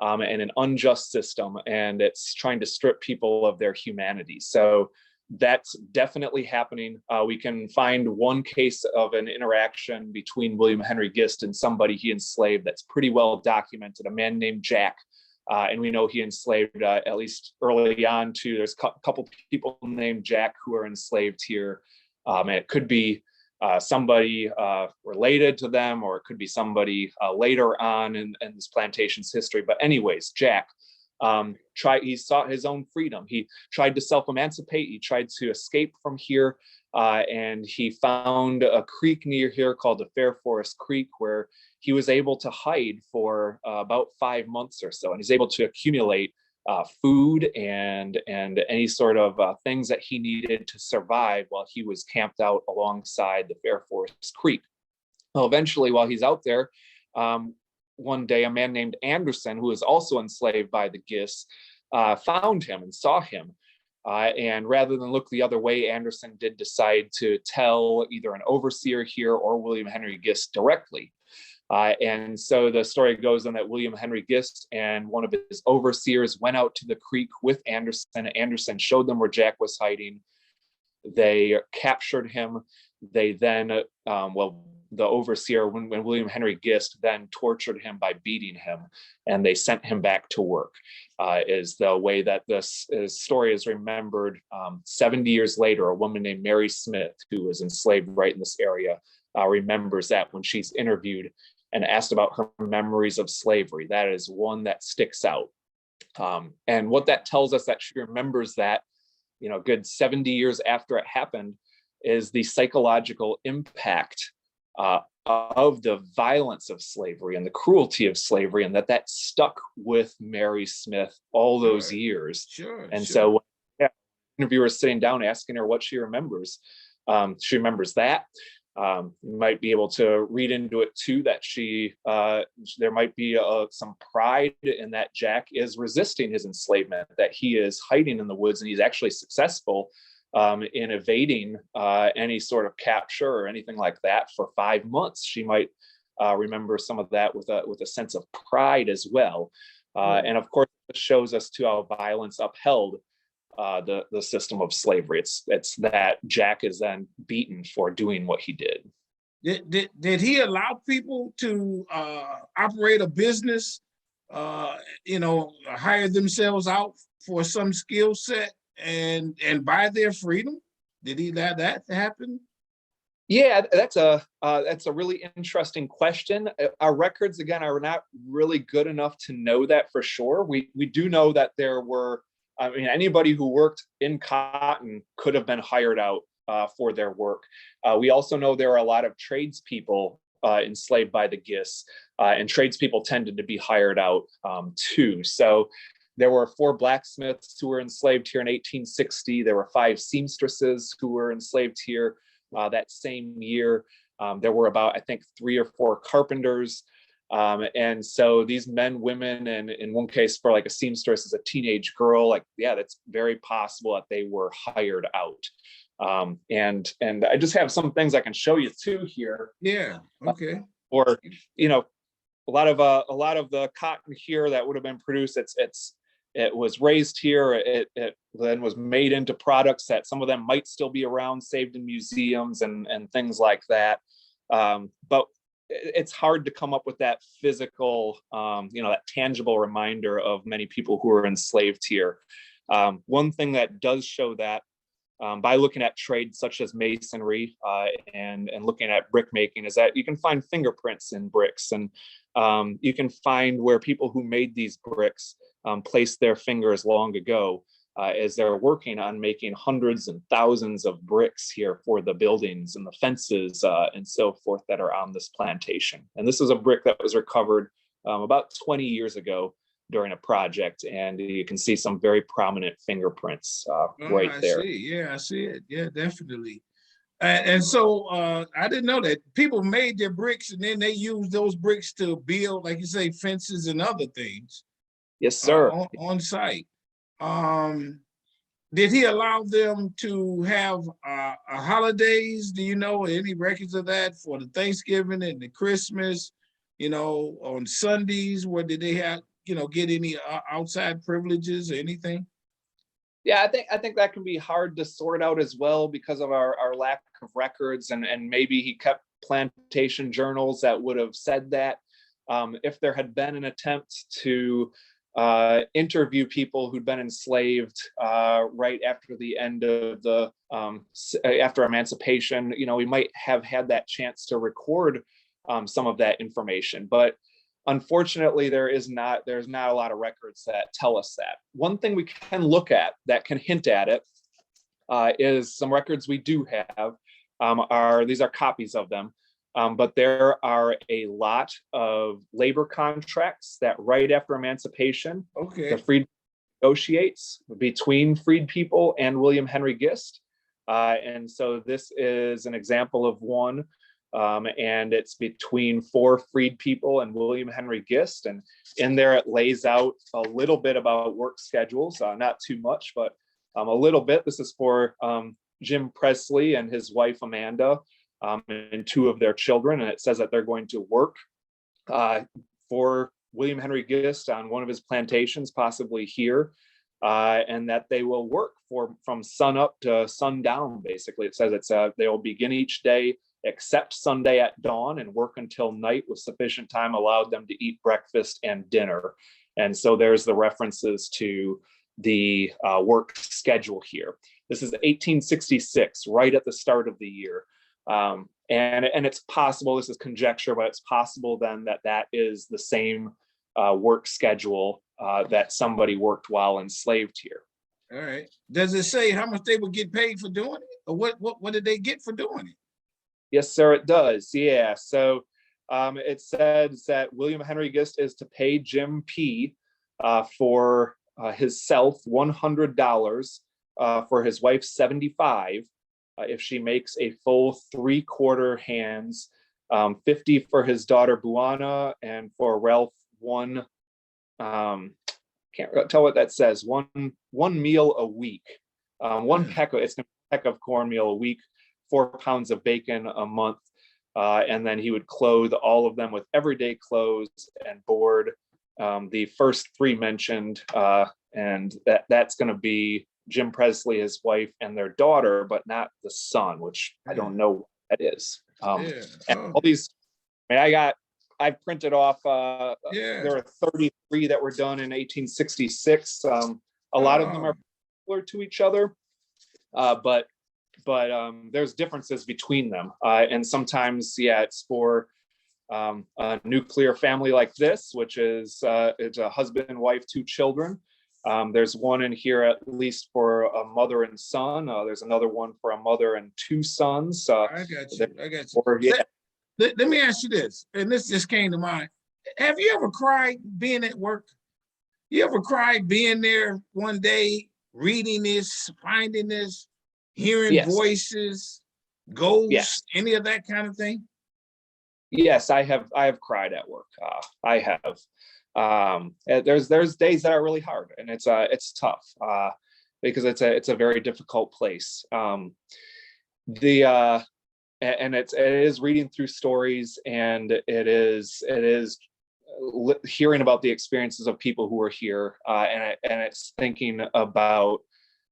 and an unjust system, and it's trying to strip people of their humanity. So that's definitely happening. We can find one case of an interaction between William Henry Gist and somebody he enslaved that's pretty well documented, a man named Jack. And we know he enslaved, at least early on, too. There's a couple people named Jack who are enslaved here. And it could be somebody related to them, or it could be somebody later on in this plantation's history. But anyways, Jack he sought his own freedom. He tried to self-emancipate. He tried to escape from here. And he found a creek near here called the Fair Forest Creek, where he was able to hide for about 5 months or so. And he's able to accumulate food and any sort of things that he needed to survive while he was camped out alongside the Fair Forest Creek. Well, eventually, while he's out there, one day a man named Anderson, who was also enslaved by the Gists, found him and saw him. And rather than look the other way, Anderson did decide to tell either an overseer here or William Henry Gist directly. And so the story goes on that William Henry Gist and one of his overseers went out to the creek with Anderson. Anderson showed them where Jack was hiding. They captured him. They then, the overseer, when William Henry Gist, then tortured him by beating him, and they sent him back to work, is the way that this story is remembered. 70 years later, a woman named Mary Smith, who was enslaved right in this area, remembers that when she's interviewed and asked about her memories of slavery. That is one that sticks out. And what that tells us, that she remembers that, good 70 years after it happened, is the psychological impact of the violence of slavery and the cruelty of slavery, and that stuck with Mary Smith all those years. So when the interviewer is sitting down asking her what she remembers, she remembers that. You might be able to read into it too that there might be some pride in that Jack is resisting his enslavement, that he is hiding in the woods, and he's actually successful in evading any sort of capture or anything like that for 5 months. She might remember some of that with a sense of pride as well. And of course, it shows us too how violence upheld the system of slavery. It's that Jack is then beaten for doing what he did. Did he allow people to operate a business, hire themselves out for some skill set and buy their freedom? Did he allow that to happen? Yeah, that's a really interesting question. Our records, again, are not really good enough to know that for sure. We do know that there were, anybody who worked in cotton could have been hired out for their work. We also know there are a lot of tradespeople enslaved by the Gists, and tradespeople tended to be hired out too. So there were 4 blacksmiths who were enslaved here in 1860. There were 5 seamstresses who were enslaved here that same year. There were about, I think, 3 or 4 carpenters. And so these men, women, and in one case for like a seamstress as a teenage girl, that's very possible that they were hired out. And I just have some things I can show you too here. Yeah. Okay. Or, a lot of the cotton here that would have been produced, it was raised here. It then was made into products that some of them might still be around, saved in museums and things like that. But it's hard to come up with that physical, that tangible reminder of many people who were enslaved here. One thing that does show that, by looking at trades such as masonry and looking at brick making, is that you can find fingerprints in bricks, and you can find where people who made these bricks placed their fingers long ago as they're working on making hundreds and thousands of bricks here for the buildings and the fences and so forth that are on this plantation. And this is a brick that was recovered about 20 years ago during a project, and you can see some very prominent fingerprints right I there. see. Yeah, I see it. Yeah, definitely. And so I didn't know that people made their bricks and then they used those bricks to build, like you say, fences and other things Yes, sir. on site. Um, did he allow them to have holidays? Do you know any records of that for the Thanksgiving and the Christmas? On Sundays, where did they have get any outside privileges or anything? Yeah, I think that can be hard to sort out as well because of our lack of records, and maybe he kept plantation journals that would have said that. If there had been an attempt to interview people who'd been enslaved right after the end of the after emancipation, we might have had that chance to record some of that information, but unfortunately there's not a lot of records that tell us that. One thing we can look at that can hint at it is some records we do have. These are copies of them, but there are a lot of labor contracts that right after emancipation, Okay. the freed negotiates between freed people and William Henry Gist. And so this is an example of one, and it's between 4 freed people and William Henry Gist. And in there, it lays out a little bit about work schedules, not too much, but a little bit. This is for Jim Presley and his wife, Amanda, and 2 of their children. And it says that they're going to work for William Henry Gist on one of his plantations, possibly here, and that they will work from sun up to sundown. Basically, it says they will begin each day except Sunday at dawn and work until night with sufficient time allowed them to eat breakfast and dinner. And so there's the references to the work schedule here. This is 1866, right at the start of the year. And it's possible, this is conjecture, but it's possible then that is the same work schedule that somebody worked while enslaved here. All right. Does it say how much they would get paid for doing it, or what did they get for doing it? Yes, sir, it does. Yeah. So it says that William Henry Gist is to pay Jim P. For his self $100, for his wife $75, if she makes a full 3/4 hands, 50 for his daughter Buana, and for Ralph one. Can't tell what that says. One meal a week, one peck. It's a peck of cornmeal a week. 4 pounds of bacon a month, and then he would clothe all of them with everyday clothes and board. The first 3 mentioned, and that's going to be Jim Presley, his wife, and their daughter, but not the son, which I don't know what that is. And all these, I printed off. There are 33 that were done in 1866. A lot of them are similar to each other, but there's differences between them, and sometimes it's for a nuclear family like this, which is it's a husband and wife, 2 children. There's one in here at least for a mother and son. There's another one for a mother and 2 sons. I got you. Let me ask you this, and this just came to mind. Have you ever cried being at work? You ever cried being there one day, reading this, finding this, hearing voices, ghosts, any of that kind of thing? Yes, I have cried at work. I have. There's days that are really hard, and it's tough because it's a very difficult place. And it is reading through stories, and it is hearing about the experiences of people who are here, and it's thinking about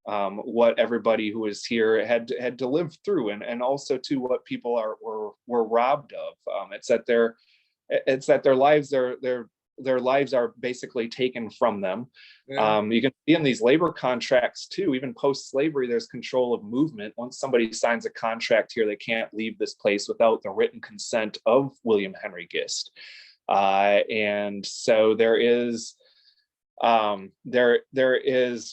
what everybody who is here had to live through, and also to what people were robbed of. It's that their lives are basically taken from them. Yeah. You can see in these labor contracts too, even post-slavery, there's control of movement. Once somebody signs a contract here, they can't leave this place without the written consent of William Henry Gist. And so there is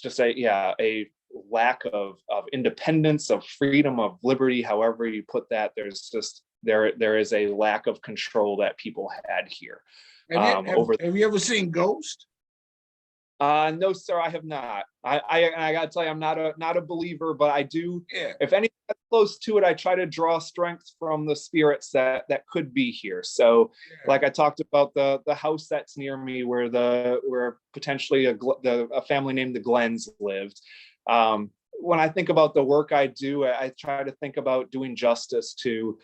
just a lack of independence, of freedom, of liberty, however you put that. There is a lack of control that people had here. Have you ever seen Ghost? No, sir, I have not. I gotta tell you, I'm not a believer, but I do. Yeah. If anything that's close to it, I try to draw strength from the spirits that could be here. So, like I talked about the house that's near me, where potentially a family named the Glens lived. When I think about the work I do, I try to think about doing justice to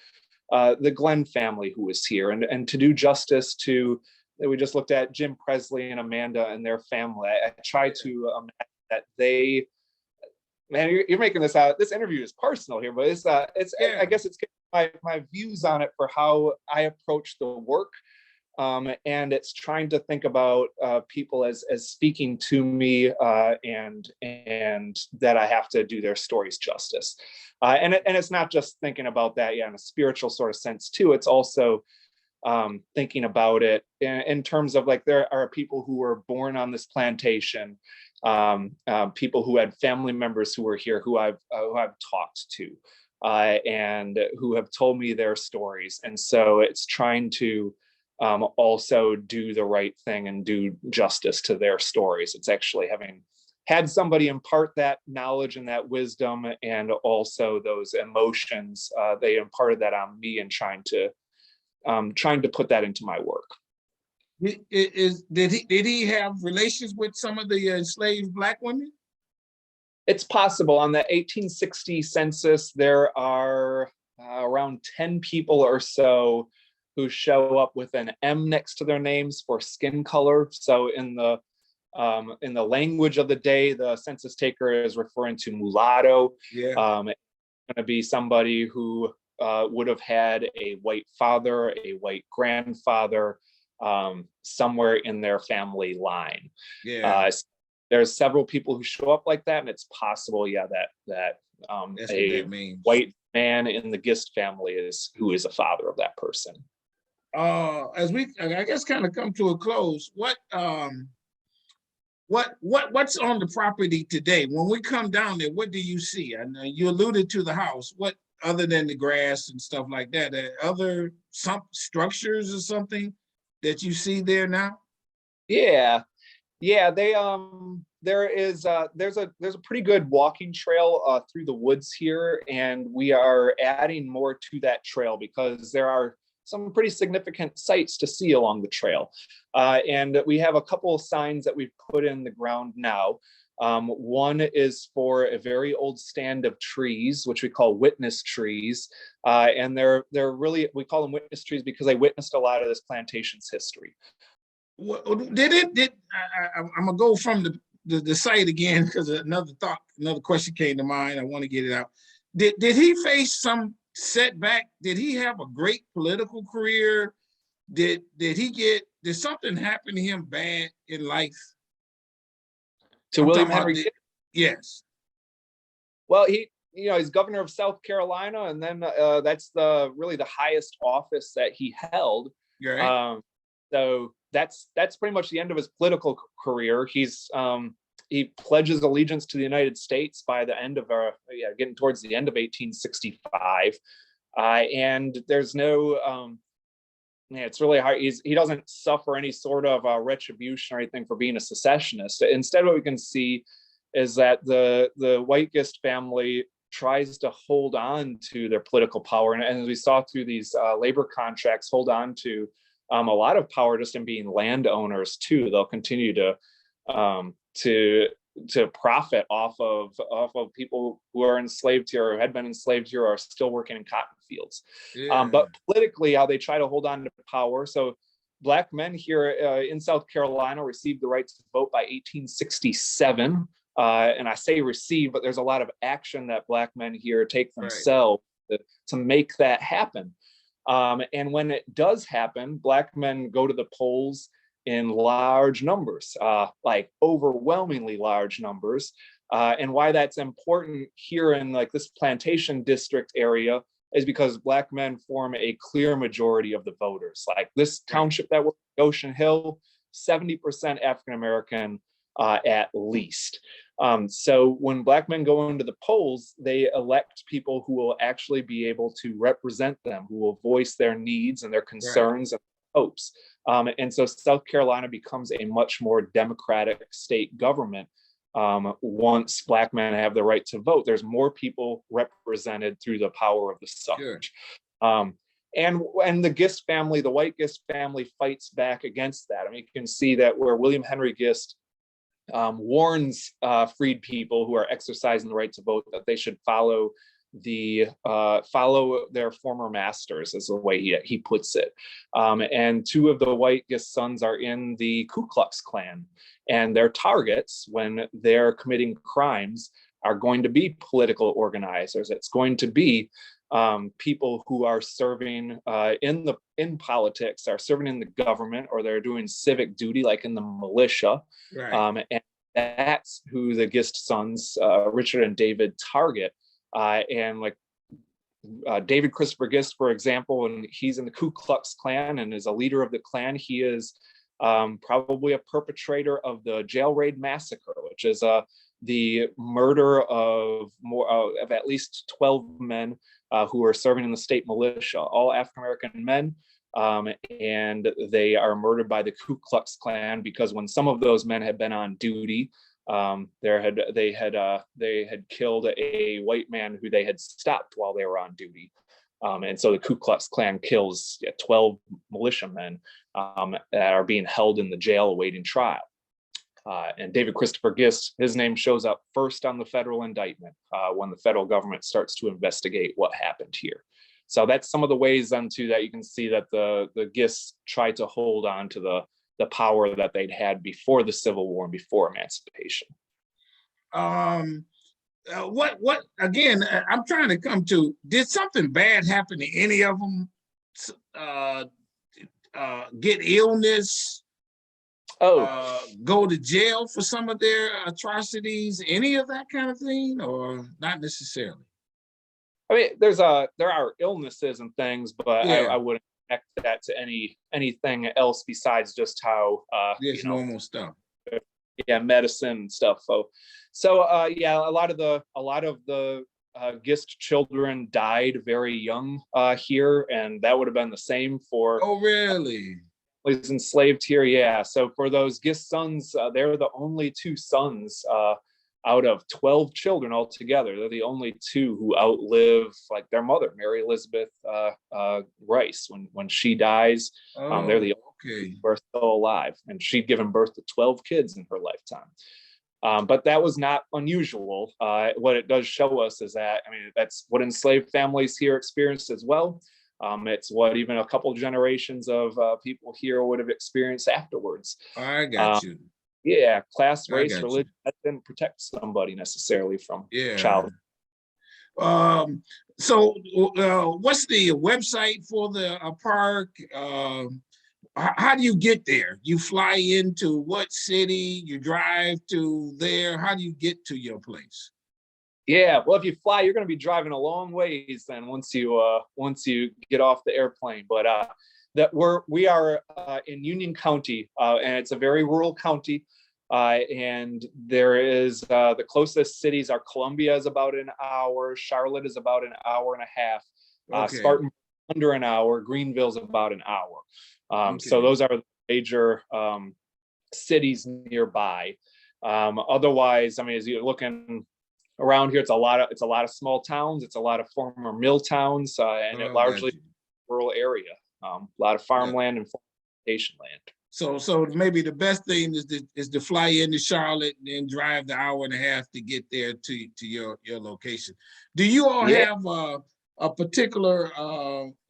the Glenn family who was here, and to do justice to. We just looked at Jim Presley and Amanda and their family. I try to imagine that they, man, you're making this out. This interview is personal here, but it's I guess it's my views on it for how I approach the work, and it's trying to think about people as speaking to me, and that I have to do their stories justice, and it's not just thinking about that, in a spiritual sort of sense too. It's also thinking about it in terms of, like, there are people who were born on this plantation, people who had family members who were here who I've talked to, and who have told me their stories. And so it's trying to also do the right thing and do justice to their stories. It's actually having had somebody impart that knowledge and that wisdom, and also those emotions, they imparted that on me, and trying to put that into my work. Did he have relations with some of the enslaved Black women? It's possible. On the 1860 census, there are around 10 people or so who show up with an M next to their names for skin color. So in the language of the day, the census taker is referring to mulatto. Yeah. It's going to be somebody who would have had a white father, a white grandfather, somewhere in their family line. Yeah. There's several people who show up like that, and it's possible, that a white man in the Gist family is a father of that person. As we, I guess, kind of come to a close, what's on the property today? When we come down there, what do you see? I know you alluded to the house. What, other than the grass and stuff like that, other some structures or something that you see there now? Yeah, they there's a pretty good walking trail through the woods here, and we are adding more to that trail because there are some pretty significant sights to see along the trail, and we have a couple of signs that we've put in the ground now. One is for a very old stand of trees, which we call witness trees, and they're really, we call them witness trees because they witnessed a lot of this plantation's history. I'm gonna go from the site again because another question came to mind. I want to get it out. Did he face some setback? Did he have a great political career? Did something happen to him bad in life? To William Henry? Yes. Well, he's governor of South Carolina, and then that's really the highest office that he held. Right. So that's pretty much the end of his political career. He pledges allegiance to the United States by the end of getting towards the end of 1865, and there's no. It's really hard. He doesn't suffer any sort of retribution or anything for being a secessionist. Instead, what we can see is that the White Gist family tries to hold on to their political power, and as we saw through these labor contracts, hold on to a lot of power just in being landowners too. They'll continue to profit off of people who are enslaved here or had been enslaved here or are still working in cotton fields. Yeah. But politically, how they try to hold on to power. So Black men here in South Carolina received the right to vote by 1867. And I say receive, but there's a lot of action that Black men here take themselves to make that happen. And when it does happen, Black men go to the polls in large numbers, like overwhelmingly large numbers. And why that's important here in like this plantation district area is because Black men form a clear majority of the voters. Like this township that we're in, Ocean Hill, 70% African-American at least. So when Black men go into the polls, they elect people who will actually be able to represent them, who will voice their needs and their concerns, and hopes. And so South Carolina becomes a much more democratic state government. Once Black men have the right to vote, there's more people represented through the power of the suffrage. Sure. And the Gist family, the white Gist family, fights back against that. I mean, you can see that where William Henry Gist warns freed people who are exercising the right to vote that they should follow their former masters, is the way he puts it. And two of the white Gist sons are in the Ku Klux Klan, and their targets when they're committing crimes are going to be political organizers. It's going to be people who are serving in politics, are serving in the government, or they're doing civic duty, like in the militia. Right. And that's who the Gist sons, Richard and David, target. And like David Christopher Gist, for example, and he's in the Ku Klux Klan and is a leader of the Klan. He is probably a perpetrator of the jail raid massacre, which is the murder of at least 12 men who were serving in the state militia, all African-American men. And they are murdered by the Ku Klux Klan because when some of those men had been on duty, they had killed a white man who they had stopped while they were on duty. And so the Ku Klux Klan kills 12 militiamen that are being held in the jail awaiting trial. And David Christopher Gist, his name shows up first on the federal indictment when the federal government starts to investigate what happened here. So that's some of the ways onto that you can see that the Gists try to hold on to the power that they'd had before the Civil War and before emancipation. What again, I'm trying to come to, did something bad happen to any of them? Get illness? Go to jail for some of their atrocities, any of that kind of thing, or not necessarily? I mean, there are illnesses and things, but yeah. I wouldn't connect that to anything else besides just how normal stuff. Yeah, medicine and stuff. So a lot of the Gist children died very young here, and that would have been the same for. Oh, really? Was enslaved here, yeah. So for those Gist sons, they're the only two sons out of 12 children altogether. They're the only two who outlive like their mother, Mary Elizabeth Rice. When she dies, they're the only who are still alive, and she'd given birth to 12 kids in her lifetime. But that was not unusual. What it does show us is that, I mean, that's what enslaved families here experienced as well. It's what even a couple generations of people here would have experienced afterwards. I got you. Yeah, class, race, religion, that didn't protect somebody necessarily from child. So what's the website for the park? How do you get there? You fly into what city? You drive to there? How do you get to your place? Yeah, well, if you fly, you're going to be driving a long ways then once you get off the airplane. But we are in Union County, and it's a very rural county. And there is the closest cities are Columbia is about an hour, Charlotte is about an hour and a half, Spartanburg under an hour, Greenville's about an hour. So those are the major cities nearby. Otherwise, I mean, as you're looking around here, it's a lot of small towns, it's a lot of former mill towns, and it largely rural area. A lot of farmland and plantation land. So maybe the best thing is to fly into Charlotte and then drive the hour and a half to get there to your location. Do you all have a particular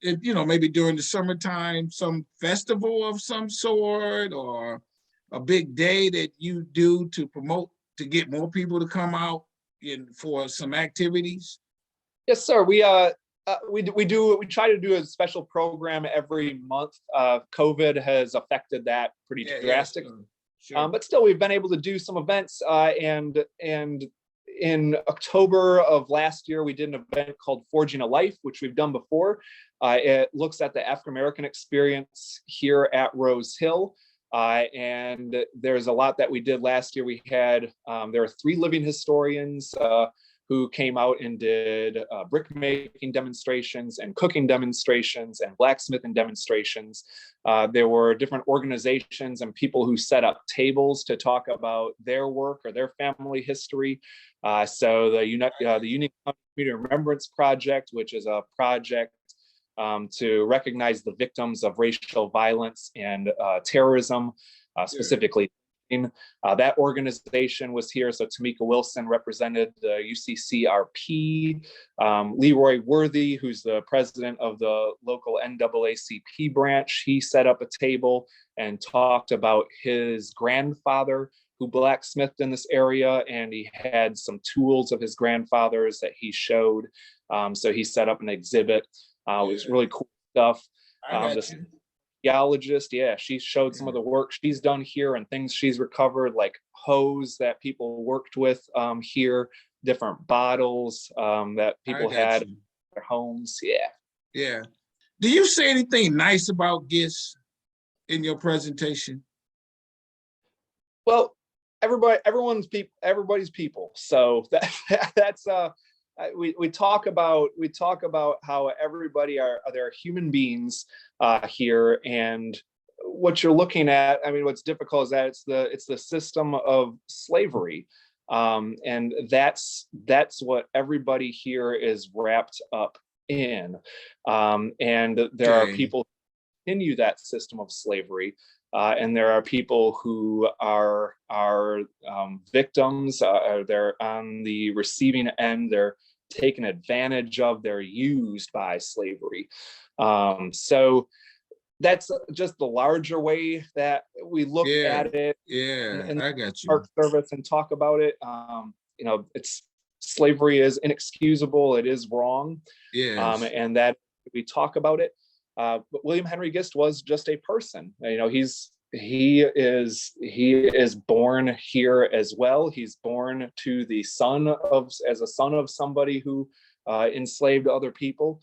maybe during the summertime, some festival of some sort, or a big day that you do to promote, to get more people to come out for some activities? Yes, sir. We try to do a special program every month. COVID has affected that pretty drastically. Sure. But still, we've been able to do some events. And in October of last year, we did an event called Forging a Life, which we've done before. It looks at the African-American experience here at Rose Hill. And there's a lot that we did last year. We had, there are 3 living historians who came out and did brick making demonstrations and cooking demonstrations and blacksmithing demonstrations. There were different organizations and people who set up tables to talk about their work or their family history. So the Union County Community Remembrance Project, which is a project to recognize the victims of racial violence and terrorism, specifically. That organization was here. So Tamika Wilson represented the UCCRP. Leroy Worthy, who's the president of the local NAACP branch, he set up a table and talked about his grandfather who blacksmithed in this area, and he had some tools of his grandfather's that he showed. So he set up an exhibit. It was really cool stuff. Geologist, she showed some of the work she's done here and things she's recovered, like hose that people worked with here, different bottles that people had in their homes. Yeah. Do you say anything nice about Gist in your presentation? Well, everybody's people. So that's we talk about how they're human beings here, and what you're looking at, I mean, what's difficult is that it's the system of slavery, and that's what everybody here is wrapped up in, and there are people who continue that system of slavery. And there are people who are victims. They're on the receiving end. They're taken advantage of. They're used by slavery. So that's just the larger way that we look at it. And I got you. Park Service and talk about it. It's slavery is inexcusable. It is wrong. And that we talk about it. But William Henry Gist was just a person. He is born here as well. He's born to the as a son of somebody who enslaved other people.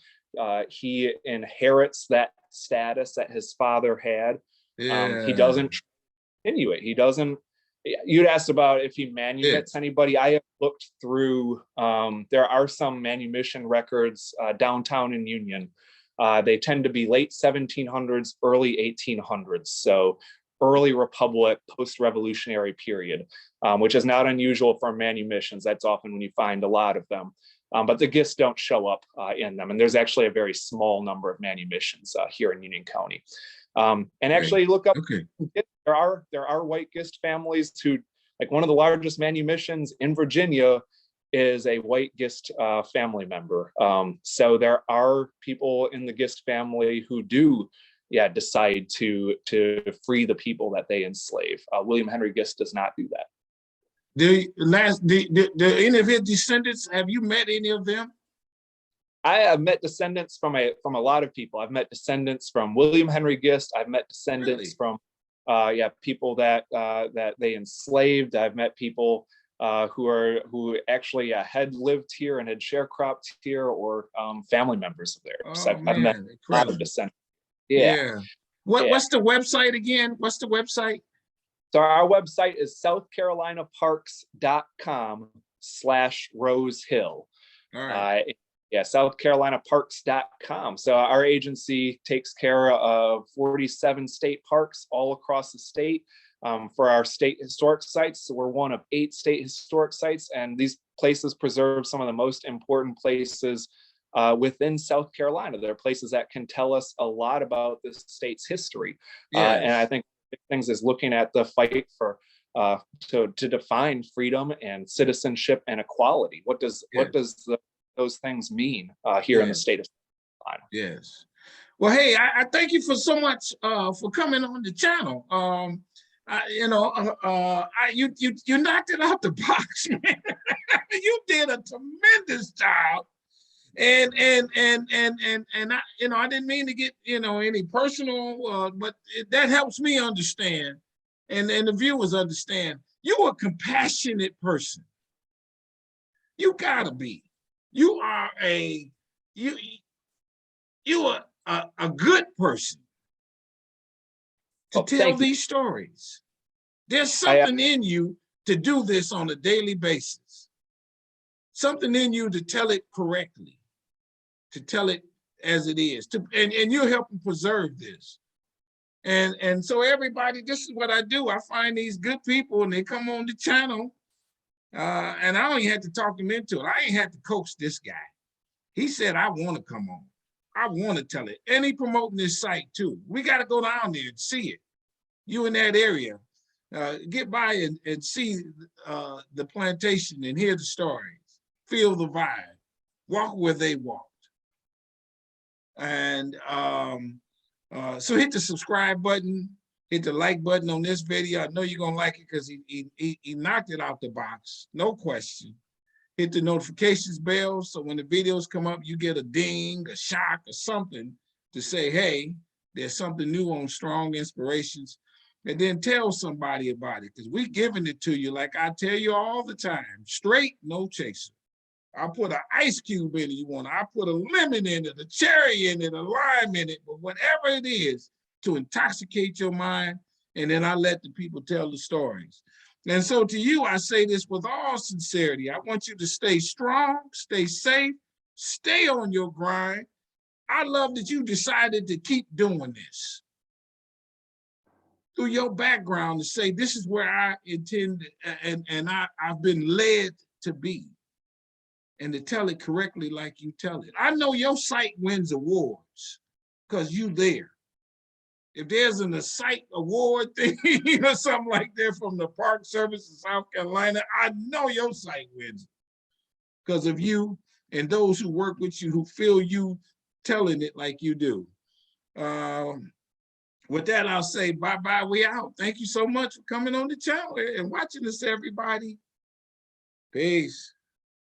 He inherits that status that his father had. He doesn't continue it. He doesn't. You'd asked about if he manumits anybody. I have looked through. There are some manumission records downtown in Union. They tend to be late 1700s, early 1800s. So early Republic, post-revolutionary period, which is not unusual for manumissions. That's often when you find a lot of them. But the Gists don't show up in them. And there's actually a very small number of manumissions here in Union County. And actually look up, there are white Gist families who, like one of the largest manumissions in Virginia is a white Gist family member. So there are people in the Gist family who do decide to free the people that they enslave. William Henry Gist does not do that. Do any of his descendants, have you met any of them? I have met descendants from a lot of people. I've met descendants from William Henry Gist. I've met descendants from people that they enslaved. I've met people who actually had lived here and had sharecropped here, or family members of theirs. I've met a lot of descendants. What's the website again? What's the website? So our website is southcarolinaparks.com/Rose Hill. All right. southcarolinaparks.com. So our agency takes care of 47 state parks all across the state. For our state historic sites. So we're one of 8 state historic sites, and these places preserve some of the most important places within South Carolina. They're places that can tell us a lot about the state's history. And I think things is looking at the fight for to define freedom and citizenship and equality. What does those things mean here in the state of South Carolina? Well, hey, I thank you for so much for coming on the channel. You knocked it out the box, man. You did a tremendous job, and I didn't mean to get any personal, but that helps me understand, and the viewers understand. You're a compassionate person. You gotta be. You are a good person to tell these stories. There's something in you to do this on a daily basis. something in you to tell it correctly, to tell it as it is, and you're helping preserve this. And so everybody, this is what I do. I find these good people and they come on the channel, and I don't even have to talk them into it. I ain't had to coax this guy. He said, I want to come on. I want to tell it. And he promoting this site too. We got to go down there and see it. You in that area, get by and see the plantation and hear the stories, feel the vibe, walk where they walked. And so hit the subscribe button, hit the like button on this video. I know you're gonna like it because he knocked it out the box, no question. Hit the notifications bell so when the videos come up, you get a ding, a shock, or something to say, hey, there's something new on Strong Inspirations. And then tell somebody about it, because we're giving it to you like I tell you all the time, straight, no chaser. I put an ice cube in it you want. I put a lemon in it, a cherry in it, a lime in it, but whatever it is to intoxicate your mind, and then I let the people tell the stories. And so to you, I say this with all sincerity. I want you to stay strong, stay safe, stay on your grind. I love that you decided to keep doing this through your background to say, this is where I intend, and I've been led to be, and to tell it correctly like you tell it. I know your site wins awards because you there. If there's a site award thing or something like that from the Park Service of South Carolina, I know your site wins because of you and those who work with you, who feel you telling it like you do. With that, I'll say bye-bye, we out. Thank you so much for coming on the channel and watching us, everybody. Peace.